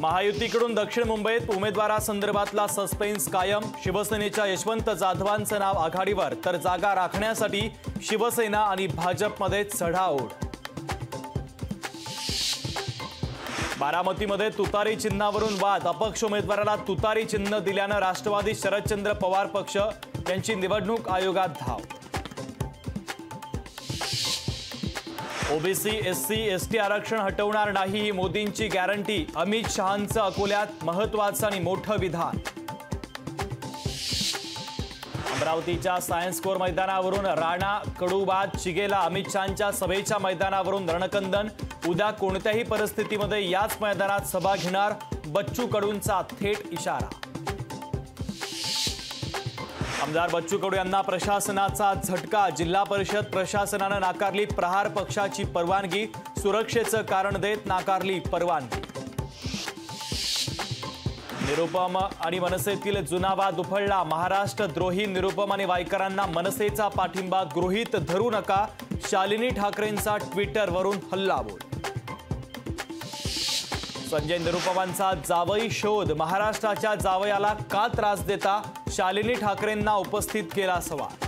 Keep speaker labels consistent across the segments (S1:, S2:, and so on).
S1: महायुतीकडून दक्षिण मुंबईत उमेदवारासंदर्भातला सस्पेन्स कायम। शिवसेनेच्या यशवंत जाधवांचं नाव आघाडीवर, तर जागा राखण्यासाठी शिवसेना आणि भाजपमध्ये चढाओढ। बारामतीमध्ये तुतारी चिन्हावरून वाद। अपक्ष उमेदवाराला तुतारी चिन्ह दिल्यानं राष्ट्रवादी शरदचंद्र पवार पक्ष यांची निवडणूक आयोगात धाव। ओबीसी एससी एसटी आरक्षण हटवणार नाही ही मोदींची गॅरंटी। अमित शहांचं अकोल्यात महत्त्वाचं आणि मोठं विधान। अमरावतीच्या सायन्स कोर मैदानावरून राणा कडूबाद चिगेला अमित शहांच्या सभेच्या मैदानावरून रणकंदन। उद्या कोणत्याही परिस्थितीमध्ये याच मैदानात सभा घेणार बच्चू कडूंचा थेट इशारा। आमदार बच्चू कडू यांना प्रशासनाचा झटका। जिल्हा परिषद प्रशासनानं नाकारली प्रहार पक्षाची परवानगी। सुरक्षेचं कारण देत नाकारली परवानगी। निरुपम आणि मनसेतील जुना वाद उफळला। महाराष्ट्र द्रोही निरुपम आणि वायकरांना मनसेचा पाठिंबा गृहीत धरू नका। शालिनी ठाकरेंचा ट्विटरवरून हल्लाबोल। संजय निरुपमांचा जावई शोध। महाराष्ट्राच्या जावयाला का त्रास देता? शालिनी ठाकरेंना उपस्थित केला सवाल।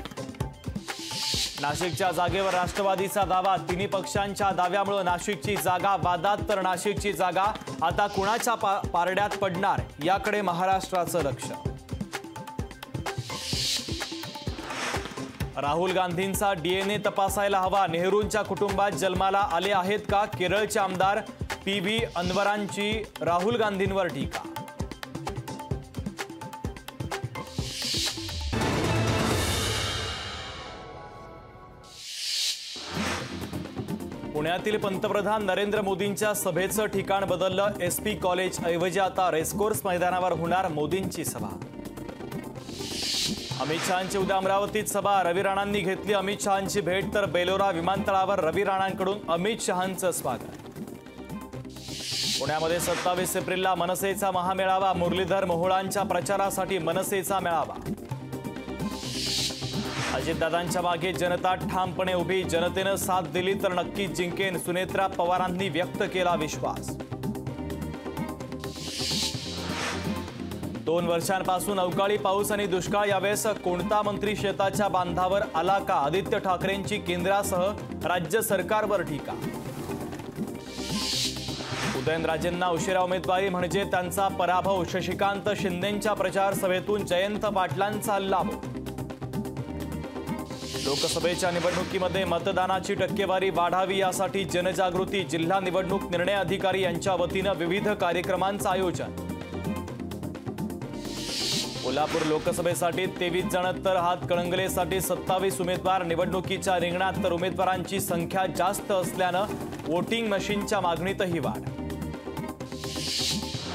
S1: नाशिकच्या जागेवर राष्ट्रवादीचा दावा। तिन्ही पक्षांच्या दाव्यामुळे नाशिकची जागा वादात, तर नाशिकची जागा आता कुणाच्या पारड्यात पडणार याकडे महाराष्ट्राचं लक्ष। राहुल गांधींचा डीएनए तपासायला हवा। नेहरूंच्या कुटुंबात जन्माला आले आहेत का? केरळचे आमदार पीव्ही अनवरांची राहुल गांधींवर टीका। पुण्यातील पंतप्रधान नरेंद्र मोदींच्या सभेचं ठिकाण बदललं। एसपी कॉलेज ऐवजी आता रेसकोर्स मैदानावर होणार मोदींची सभा। अमित शहांची उद्या अमरावतीत सभा। रवी राणांनी घेतली अमित शहांची भेट, तर बेलोरा विमानतळावर रवी राणांकडून अमित शहांचं स्वागत। पुण्यामध्ये 27 एप्रिलला मनसेचा महामेळावा। मुरलीधर मोहोळांच्या प्रचारासाठी मनसेचा मेळावा। अजितदादांच्या मागे जनता ठामपणे उभी। जनतेनं साथ दिली तर नक्कीच जिंकेन। सुनेत्रा पवारांनी व्यक्त केला विश्वास। 2 वर्षांपासून अवकाळी पाऊस आणि दुष्काळ। यावेळेस कोणता मंत्री शेताच्या बांधावर आला का? आदित्य ठाकरेंची केंद्रासह राज्य सरकारवर टीका। उदयनराजेंना उशिरा उमेदवारी म्हणजे त्यांचा पराभव। शशिकांत शिंदेंच्या प्रचार सभेतून जयंत पाटलांचा हल्लाबोल। लोकसभेच्या निवडणुकीमध्ये मतदानाची टक्केवारी वाढावी यासाठी जनजागृती। जिल्हा निवडणूक निर्णय अधिकारी यांच्या वतीनं विविध कार्यक्रमांचं आयोजन। कोल्हापूर लोकसभेसाठी 23 जण, तर हातकणंगलेसाठी 27 उमेदवार निवडणुकीच्या रिंगणात। तर उमेदवारांची संख्या जास्त असल्यानं वोटिंग मशीनच्या मागणीतही वाढ।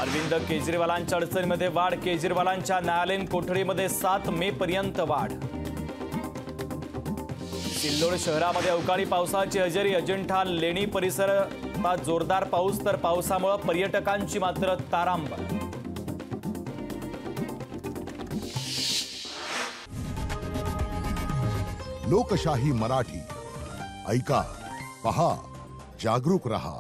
S1: अरविंद केजरीवालांच्या अडचणीमध्ये वाढ। केजरीवालांच्या न्यायालयीन कोठडीमध्ये 7 मे पर्यंत वाढ। सिल्लोड शहरामध्ये अवकाळी पावसाची हजेरी। अजिंठा लेणी परिसरात जोरदार पाऊस, तर पावसामुळे पर्यटकांची मात्र तारांबळ।
S2: लोकशाही मराठी ऐका, पहा, जागरूक रहा।